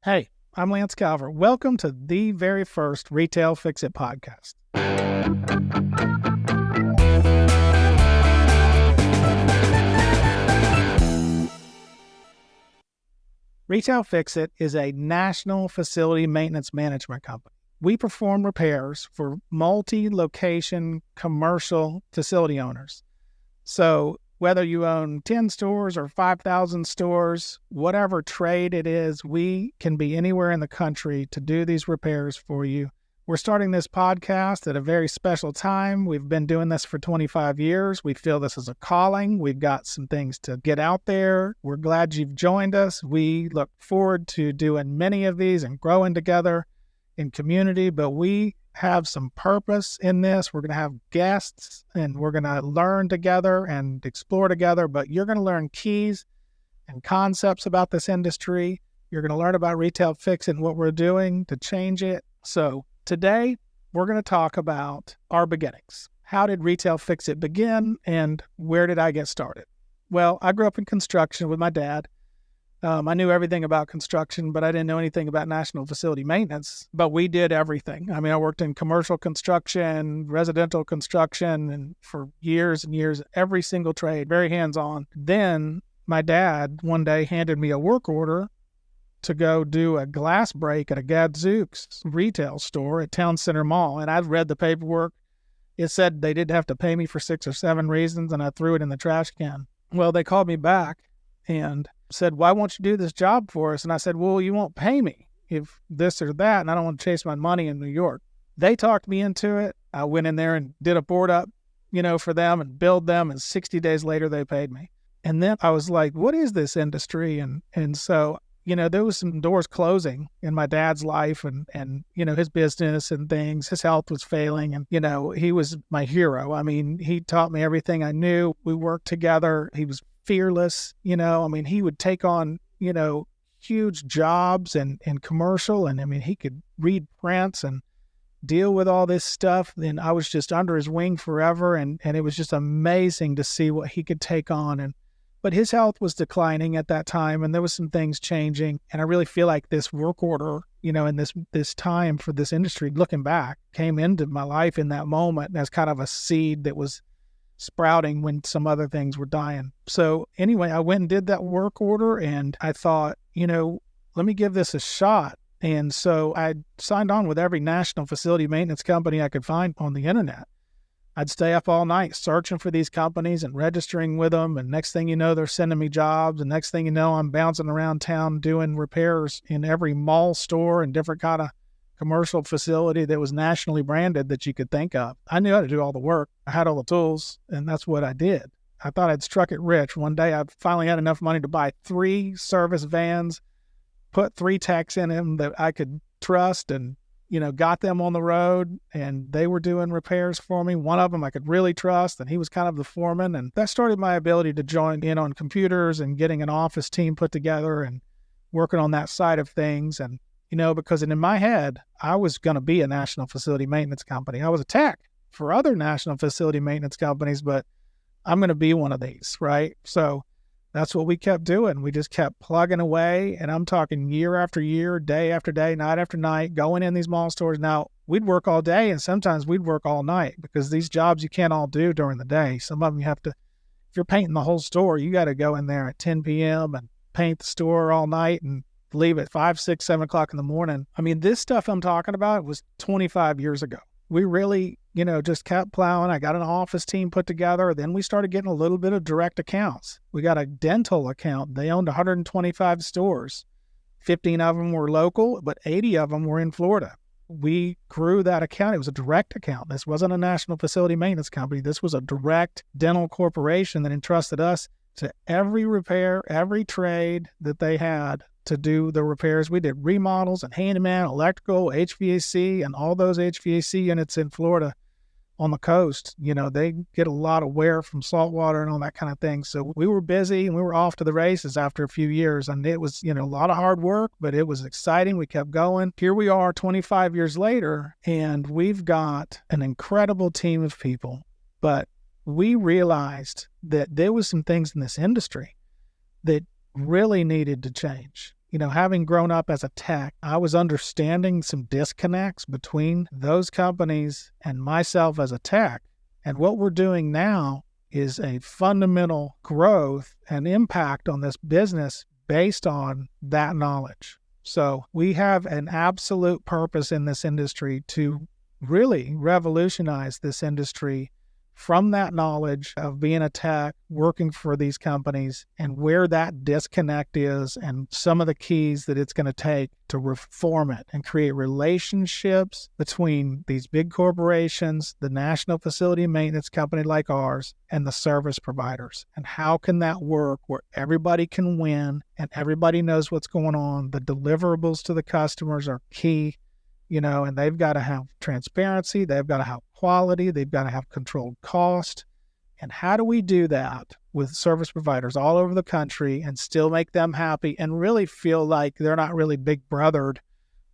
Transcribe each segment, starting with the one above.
Hey, I'm Lance Calvert. Welcome to the very first Retail Fix It podcast. Retail Fix It is a national facility maintenance management company. We perform repairs for multi-location commercial facility owners. So whether you own 10 stores or 5,000 stores, whatever trade it is, we can be anywhere in the country to do these repairs for you. We're starting this podcast at a very special time. We've been doing this for 25 years. We feel this is a calling. We've got some things to get out there. We're glad you've joined us. We look forward to doing many of these and growing together in community, but we have some purpose in this. We're going to have guests and we're going to learn together and explore together, but you're going to learn keys and concepts about this industry. You're going to learn about Retail Fix It and what we're doing to change it. So today we're going to talk about our beginnings. How did Retail Fix It begin and where did I get started? Well, I grew up in construction with my dad. I knew everything about construction, but I didn't know anything about national facility maintenance. But we did everything. I mean, I worked in commercial construction, residential construction, and for years and years, every single trade, very hands-on. Then my dad one day handed me a work order to go do a glass break at a Gadzooks retail store at Town Center Mall. And I'd read the paperwork. It said they didn't have to pay me for 6 or 7 reasons, and I threw it in the trash can. Well, they called me back and said, why won't you do this job for us? And I said, well, you won't pay me if this or that, and I don't want to chase my money in New York. They talked me into it. I went in there and did a board up, for them and billed them, and 60 days later they paid me. And then I was like, what is this industry? And so, there was some doors closing in my dad's life and his business and things. His health was failing and, he was my hero. I mean, he taught me everything I knew. We worked together. He was fearless, he would take on, huge jobs and commercial. And he could read prints and deal with all this stuff. And I was just under his wing forever. And it was just amazing to see what he could take on. But his health was declining at that time and there was some things changing. And I really feel like this work order, and this time for this industry, looking back, came into my life in that moment as kind of a seed that was sprouting when some other things were dying. So anyway, I went and did that work order and I thought, let me give this a shot. And so I signed on with every national facility maintenance company I could find on the internet. I'd stay up all night searching for these companies and registering with them. And next thing you know, they're sending me jobs. And next thing you know, I'm bouncing around town doing repairs in every mall store and different kind of commercial facility that was nationally branded that you could think of. I knew how to do all the work. I had all the tools, and that's what I did. I thought I'd struck it rich. One day I finally had enough money to buy 3 service vans, put 3 techs in them that I could trust and, got them on the road, and they were doing repairs for me. One of them I could really trust, and he was kind of the foreman. And that started my ability to join in on computers and getting an office team put together and working on that side of things. And because in my head, I was going to be a national facility maintenance company. I was a tech for other national facility maintenance companies, but I'm going to be one of these, right? So that's what we kept doing. We just kept plugging away, and I'm talking year after year, day after day, night after night, going in these mall stores. Now, we'd work all day, and sometimes we'd work all night because these jobs you can't all do during the day. Some of them you have to, if you're painting the whole store, you got to go in there at 10 p.m. and paint the store all night and leave at 5, 6, 7 o'clock in the morning. This stuff I'm talking about was 25 years ago. We really, just kept plowing. I got an office team put together. Then we started getting a little bit of direct accounts. We got a dental account. They owned 125 stores. 15 of them were local, but 80 of them were in Florida. We grew that account. It was a direct account. This wasn't a national facility maintenance company. This was a direct dental corporation that entrusted us to every repair, every trade that they had to do the repairs. We did remodels and handyman, electrical, HVAC, and all those HVAC units in Florida on the coast. They get a lot of wear from salt water and all that kind of thing. So we were busy and we were off to the races after a few years. And it was, a lot of hard work, but it was exciting. We kept going. Here we are 25 years later, and we've got an incredible team of people. But we realized that there was some things in this industry that really needed to change. Having grown up as a tech, I was understanding some disconnects between those companies and myself as a tech. And what we're doing now is a fundamental growth and impact on this business based on that knowledge. So we have an absolute purpose in this industry to really revolutionize this industry from that knowledge of being a tech, working for these companies, and where that disconnect is and some of the keys that it's going to take to reform it and create relationships between these big corporations, the national facility maintenance company like ours, and the service providers. And how can that work where everybody can win and everybody knows what's going on? The deliverables to the customers are key. And they've got to have transparency, they've got to have quality, they've got to have controlled cost. And how do we do that with service providers all over the country and still make them happy and really feel like they're not really big brothered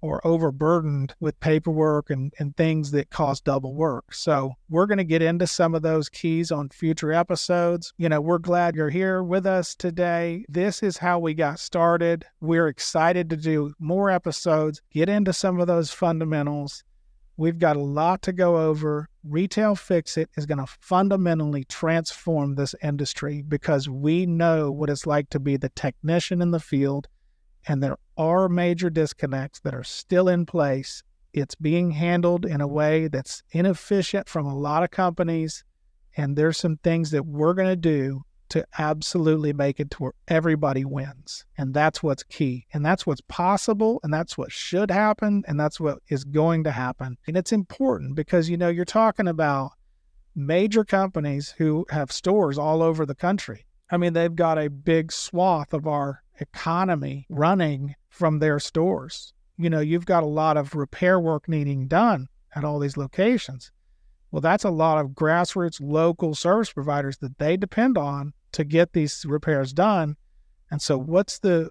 or overburdened with paperwork and things that cause double work? So we're going to get into some of those keys on future episodes. We're glad you're here with us today. This is how we got started. We're excited to do more episodes, get into some of those fundamentals. We've got a lot to go over. Retail Fix-It is going to fundamentally transform this industry because we know what it's like to be the technician in the field. And there are major disconnects that are still in place. It's being handled in a way that's inefficient from a lot of companies. And there's some things that we're going to do to absolutely make it to where everybody wins. And that's what's key. And that's what's possible. And that's what should happen. And that's what is going to happen. And it's important because, you're talking about major companies who have stores all over the country. I mean, they've got a big swath of our economy running from their stores. You've got a lot of repair work needing done at all these locations. Well, that's a lot of grassroots local service providers that they depend on to get these repairs done. And so what's the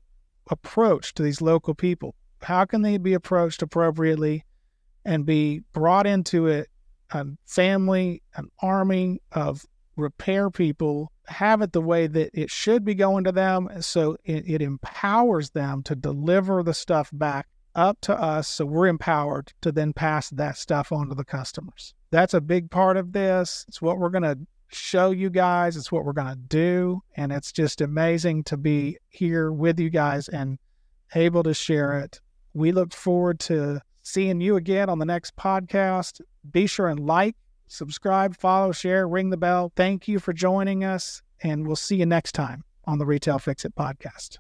approach to these local people? How can they be approached appropriately and be brought into it, a family, an army of repair people, have it the way that it should be going to them, so it empowers them to deliver the stuff back up to us, so we're empowered to then pass that stuff on to the customers. That's a big part of this. It's what we're going to show you guys. It's what we're going to do. And it's just amazing to be here with you guys and able to share it. We look forward to seeing you again on the next podcast. Be sure and like, subscribe, follow, share, ring the bell. Thank you for joining us, and we'll see you next time on the Retail Fix-It podcast.